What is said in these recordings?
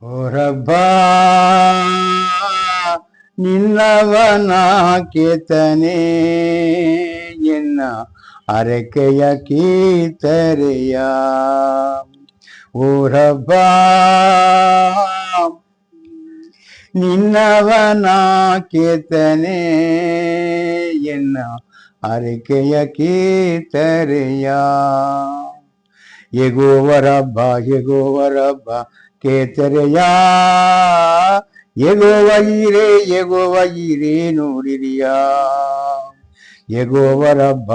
ಓರಬ್ಬಾ ನಿನ್ನವನ ಕೇತನೆ ಎನ್ನ ಅರಕೆಯ ಕೀತರೆಯ ಓರಬ್ಬಾ ನಿನ್ನವನ ಕೇತನೆ ಎನ್ನ ಅರಕೆಯ ಕೀತರೆಯ ಎಗೋವರಬ್ಬ ಕೇತರೆಯ ಎಗೋವೈರೇ ನೋಡಿರಿಯ ಎಗೋವರಬ್ಬ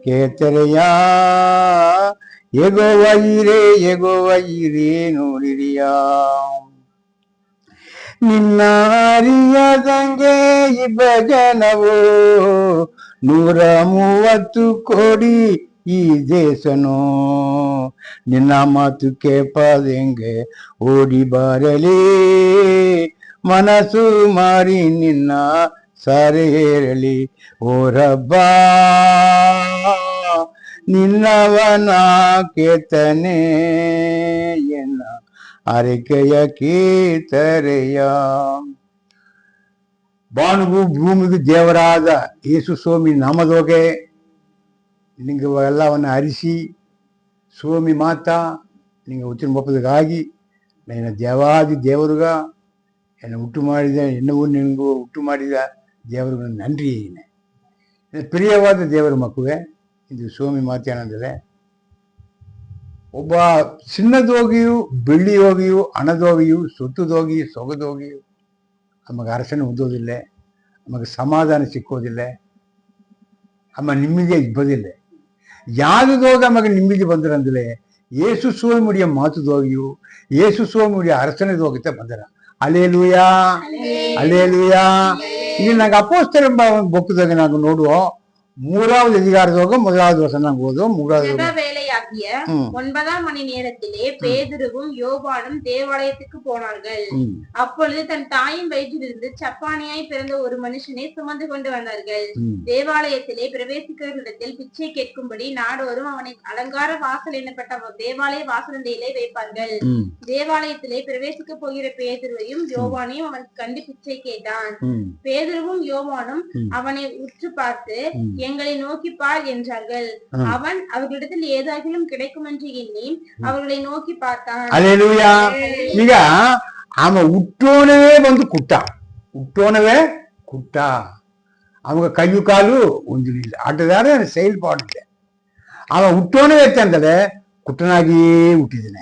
ಕೇತರೆಯ ಎಗೋವೈರೇ ನೋಡಿರಿಯ ನಿನ್ನ ಅರಿಯದಂಗೆ ಇಬ್ಬ ಜನವು 130 ಕೋಟಿ ಈ ದೇಶನು ನಿನ್ನ ಮಾತು ಕೇಪದೆಂಗೆ ಓಡಿ ಬರಲಿ ಮನಸ್ಸು ಮಾರಿ ನಿನ್ನ ಸರೇರಲಿ ಓರಬ್ಬಾ ನಿನ್ನವನ ಕೇತನೆ ಎನ್ನ ಅರಿಕೆಯ ಕೀತರೆಯ ಬಾನುಗೂ ಭೂಮಿಗೂ ದೇವರಾದ ಯೇಸು ಸ್ವಾಮಿ ನಾಮದೋಗೆ ನಿಂಗೆ ಎಲ್ಲವನ್ನು ಅರಿಸಿ ಸ್ವಾಮಿ ಮಾತಾ ನಿಂಗೆ ಹುಟ್ಟಿನ ಬಪ್ಪದಕ್ಕಾಗಿ ನನ್ನ ದೇವಾದಿ ದೇವರುಗ என்னை ಹುಟ್ಟು ಮಾಡಿದ என்னವೂ ನಿನಗೂ ಹುಟ್ಟು ಮಾಡಿದ ದೇವರಿಗೆ ನನ್ರಿ ಪ್ರಿಯವಾದ ದೇವರ ಮಕ್ಕಳೇ ಇದು ಸ್ವಾಮಿ ಮಾತೇನೆಂದರೆ ಒಬ್ಬ ಚಿನ್ನದೋಗಿಯೂ ಬೆಳ್ಳಿಯೋಗಿಯೂ ಹಣದೋಗಿಯೂ ಸೊತ್ತುದೋಗಿಯೂ ಸೊಗದೋಗಿಯೂ ನಮಗೆ ಅರಸನೆ ಹೊಂದೋದಿಲ್ಲ, ನಮಗೆ ಸಮಾಧಾನ ಸಿಕ್ಕೋದಿಲ್ಲ, ಅಮ್ಮ ನಿಮ್ಮದೇ ಇಬ್ಬದಿಲ್ಲ. ಯಾವುದೋಗ ನಮಗೆ ನಿಮ್ಮದಿ ಬಂದರಂದ್ರೆ ಯೇಸು ಸ್ವಾಮಿಯ ಮಾತುದೋಗಿಯೂ ಯೇಸು ಸ್ವಾಮಿಯ ಅರಸನೆದೋಗುತ್ತೆ ಬಂದರ. Alleluia alleluia. ಇಲ್ಲಿ ನಂಗೆ ಅಪೊಸ್ತಲರ ಎಂಬ ಬುಕ್ದಾಗ ನಾವು ನೋಡುವ 3வது அதிகாரத்தோக 1வது வசனம் போதும். 3வது வேலையாகிய 9ஆம் மணி நேரத்திலே பேதுருவும் யோவானும் தேவாலயத்துக்கு போனார்கள். அப்பொழுது தன் தாயின் வயிற்றிலிருந்து சப்பானியாய் பிறந்த ஒரு மனுஷனை சுமந்து கொண்டு வந்தார்கள். தேவாலயத்திலே பிரவேசிக்கிறவர்களிடத்தில் பிச்சை கேட்கும்படி நாடோறும் அவனை அலங்கார வாசல் என்னப்பட்ட தேவாலய வாசலண்டையிலே வைப்பார்கள். தேவாலயத்திலே பிரவேசிக்க போகிற பேதுருவையும் யோவானையும் அவன் கண்டு பிச்சை கேட்டான். பேதுருவும் யோவானும் அவனை உற்று பார்த்து எங்களை நோக்கி பார் என்றார்கள். அவன் அவர்களிடத்தில் ஏதாகிலும் கிடைக்கும் என்று எண்ணி அவர்களை நோக்கி பார்த்தான். அல்லேலூயா. ಈಗ ಆಮ ಹುಟ್ಟೋಣವೇ ಬಂದು ಹುಟ್ಟೋಣವೇ ಕುಟ್ಟ அவங்க கையு காலு ஒன்றுமில்லை ಆಟದಾರ செயல்பாடு இல்லை. அவன் ಹುಟ್ಟೋಣವೇ ಅಂತಂದ್ರೆ ಕುಟ್ಟನಾಗಿಯೇ ಹುಟ್ಟಿದ್ದಾನೆ.